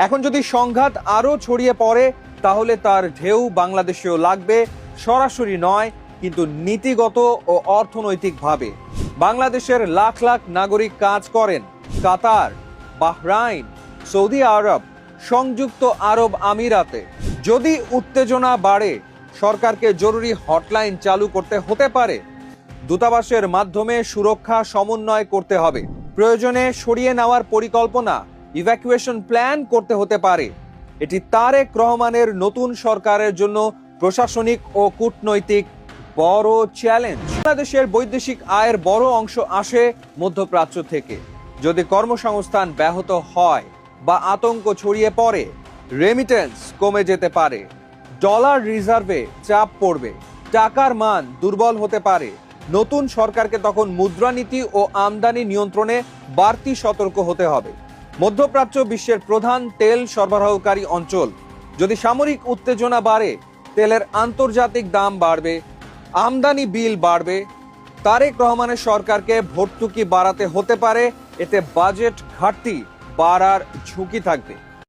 এখন যদি সংঘাত আরো ছড়িয়ে পড়ে তাহলে তার ঢেউ বাংলাদেশেও লাগবে, সরাসরি নয় কিন্তু নীতিগত ও অর্থনৈতিকভাবে। বাংলাদেশের লাখ লাখ নাগরিক কাজ করেন কাতার, বাহরাইন, সৌদি আরব, সংযুক্ত আরব আমিরাতে। যদি উত্তেজনা বাড়ে সরকারকে জরুরি হটলাইন চালু করতে হতে পারে, দূতাবাসের মাধ্যমে সুরক্ষা সমন্বয় করতে হবে, প্রয়োজনে সরিয়ে নেওয়ার পরিকল্পনা, ইভ্যাকুয়েশন প্ল্যান করতে হতে পারে। এটি তারেক রহমানের নতুন সরকারের জন্য প্রশাসনিক ও কূটনৈতিক বড় চ্যালেঞ্জ। বাংলাদেশের বৈদেশিক আয়ের বড় অংশ আসে মধ্যপ্রাচ্য থেকে। যদি কর্মসংস্থান ব্যাহত হয় বা আতঙ্ক ছড়িয়ে পড়ে, রেমিটেন্স কমে যেতে পারে, ডলার রিজার্ভে চাপ পড়বে, টাকার মান দুর্বল হতে পারে। নতুন সরকারকে তখন মুদ্রানীতি ও আমদানি নিয়ন্ত্রণে বাড়তি সতর্ক হতে হবে। মধ্যপ্রাচ্য বিশ্বের প্রধান তেল সরবরাহকারী অঞ্চল। যদি সামরিক উত্তেজনা বাড়ে, তেলের আন্তর্জাতিক দাম বাড়বে, আমদানি বিল বাড়বে। তারেক রহমানের সরকারকে ভর্তুকি বাড়াতে হতে পারে, এতে বাজেট ঘাটতি বাড়ার ঝুঁকি থাকবে।